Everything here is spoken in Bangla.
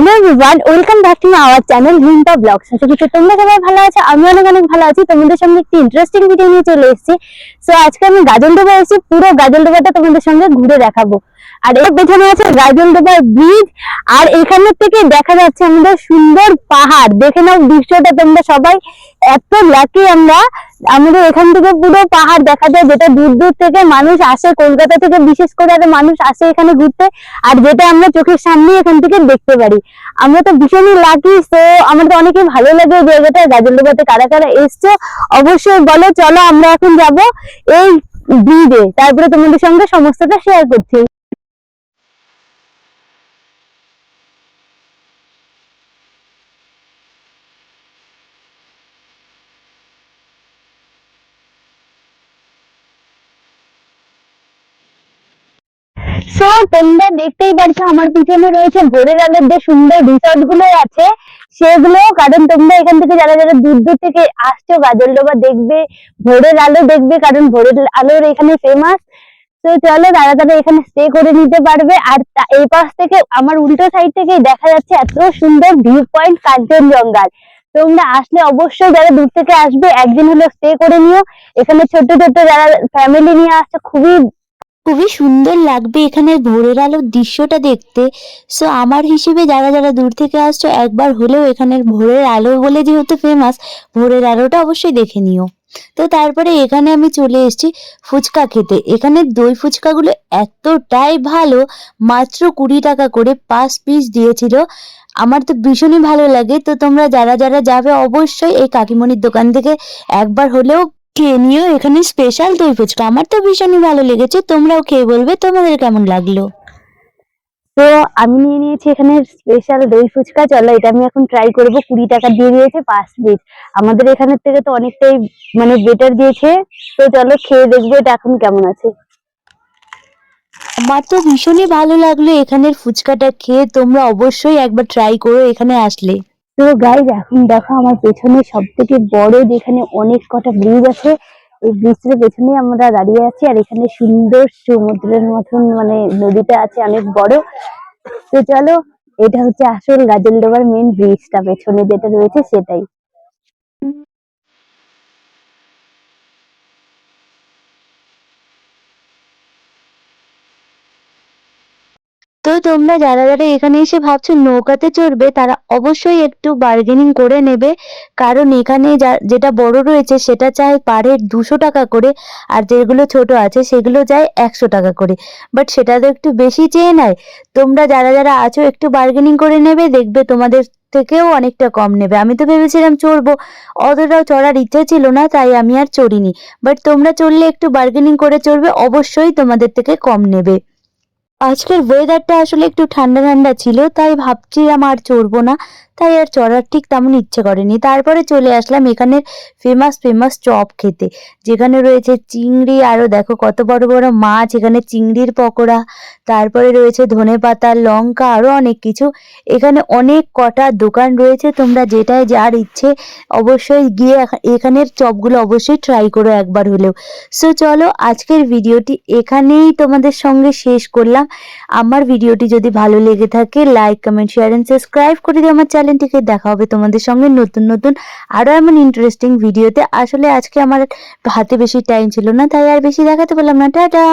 Hello everyone, welcome back to our channel Rimpa blogs. আশা করি তোমরা সবাই ভালো আছো, আমি অনেক ভালো আছি। তোমাদের সঙ্গে একটি ইন্টারেস্টিং ভিডিও নিয়ে চলে এসেছি। সো আজকে আমি গাজলডোবা এসেছি, পুরো গাজলডোবাটা তোমাদের সঙ্গে ঘুরে দেখাবো। আর এর পেছনে আছে গাজলডোবার ব্রিজ, আর এখানের থেকে দেখা যাচ্ছে আমাদের সুন্দর পাহাড়। দেখে নাও দৃশ্যটা তোমরা সবাই। এত লাকি আমরা, আমাদের এখান থেকে পুরো পাহাড় দেখা যায়, যেটা দূর দূর থেকে মানুষ আসে, কলকাতা থেকে বিশেষ করে আরো মানুষ আসে এখানে ঘুরতে, আর যেটা আমরা চোখের সামনে এখান থেকে দেখতে পারি। আমরা তো ভীষণই লাকি। তো আমার তো অনেকই ভালো লাগে এই জায়গাটা। গাজলডোবাতে কারা কারা এসছো অবশ্যই বলো। চলো আমরা এখন যাব এই ব্রিজে, তারপরে তোমাদের সঙ্গে সমস্তটা শেয়ার করছি। সো তোমরা দেখতেই পারছো আমার পিছনে রয়েছে ভোরের আলোর যে সুন্দর রিসর্ট গুলো আছে সেগুলো। কারণ তোমরা এখান থেকে যারা যারা দূর দূর থেকে আসছো গাজলডোবা দেখবে, ভোরের আলো দেখবে, কারণ ভোরের আলোর এখানে ফেমাস। তো চলো তারা তারা এখানে স্টে করে নিতে পারবে। আর এই পাশ থেকে আমার উল্টো সাইড থেকে দেখা যাচ্ছে এত সুন্দর ভিউ পয়েন্ট কাঞ্চনজঙ্ঘার। তোমরা আসলে অবশ্যই যারা দূর থেকে আসবে একদিন হলো স্টে করে নিও। এখানে ছোট ছোট যারা ফ্যামিলি নিয়ে আসছে খুবই খুবই সুন্দর লাগবে এখানে ভোরের আলোর দৃশ্যটা দেখতে। সো আমার হিসেবে যারা যারা দূর থেকে আসছো একবার হলেও এখানের ভোরের আলো বলে যেহেতু ফেমাস, ভোরের আলোটা অবশ্যই দেখে নিও। তো তারপরে এখানে আমি চলে এসেছি ফুচকা খেতে। এখানে দই ফুচকাগুলো এতটাই ভালো, মাত্র 20 টাকা করে 5 পিস দিয়েছিল। আমার তো ভীষণই ভালো লাগে। তো তোমরা যারা যারা যাবে অবশ্যই এই কাকিমণির দোকান থেকে একবার হলেও খেয়ে নিও এখানে স্পেশাল দই ফুচকা। আমার তো ভীষণই ভালো লেগেছে, তোমরাও খেয়ে বলবে তোমাদের কেমন লাগলো। তো আমি নিয়ে নিয়েছি এখানে স্পেশাল দই ফুচকা। চলো এটা আমি এখন ট্রাই করব। 20 টাকা দিয়ে দিয়েছে 5 পিস। আমাদের এখানের থেকে তো অনেকটাই মানে বেটার দিয়েছে। তো চলো খেয়ে দেখবো এটা এখন কেমন আছে। আমার তো ভীষণই ভালো লাগলো এখানের ফুচকাটা খেয়ে। তোমরা অবশ্যই একবার ট্রাই করো এখানে আসলে। তো গাইজ এখন দেখো আমার পেছনে সব থেকে বড় যেখানে অনেক কটা ব্রিজ আছে, এই ব্রিজের পেছনে আমরা দাঁড়িয়ে আছি। আর এখানে সুন্দর সমুদ্রের মতন মানে নদীটা আছে অনেক বড়। তো চলো এটা হচ্ছে আসল গাজলডোবার মেন ব্রিজটা, পেছনে যেটা রয়েছে সেটাই। তো তোমরা যারা যারা এখানে এসে ভাবছো নৌকাতে চড়বে তারা অবশ্যই একটু বার্গেনিং করে নেবে। কারণ এখানে যেটা বড় রয়েছে সেটা চাই পার হেড 200 টাকা করে, আর যেগুলো ছোট আছে সেগুলো চাই 100 টাকা করে। বাট সেটা তো একটু বেশি চেয়ে নেয়। তোমরা যারা যারা আছো একটু বার্গেনিং করে নেবে, দেখবে তোমাদের থেকেও অনেকটা কম নেবে। আমি তো ভেবেছিলাম চড়বো, অতটাও চড়ার ইচ্ছা ছিল না, তাই আমি আর চড়িনি। বাট তোমরা চড়লে একটু বার্গেনিং করে চড়বে, অবশ্যই তোমাদের থেকে কম নেবে। আজকের ওয়েদারটা আসলে একটু ঠান্ডা ঠান্ডা ছিল, তাই ভাবছিলাম আর চড়বো না, তাই আর চড়ার ঠিক তেমন ইচ্ছে করেনি। তারপরে চলে আসলাম এখানের ফেমাস ফেমাস চপ খেতে, যেখানে রয়েছে চিংড়ি, আরো দেখো কত বড় বড় মাছ, এখানে চিংড়ির পকোড়া, তারপরে রয়েছে ধনেপাতা, লঙ্কা, আরো অনেক কিছু। এখানে অনেক কটা দোকান রয়েছে, তোমরা যেটাই যার ইচ্ছে অবশ্যই গিয়ে এখানের চপগুলো অবশ্যই ট্রাই করো একবার হলেও। সো চলো আজকের ভিডিওটি এখানেই তোমাদের সঙ্গে শেষ করলাম। আমার ভিডিওটি যদি ভালো লেগে থাকে like comment share and subscribe করে দিও আমার চ্যানেলটিকে। দেখা হবে তোমাদের সঙ্গে নতুন নতুন আরো এমন ইন্টারেস্টিং ভিডিওতে। আসলে আজকে আমার হাতে বেশি টাইম ছিল না, তাই আর বেশি দেখাতে পারলাম না। টাটা।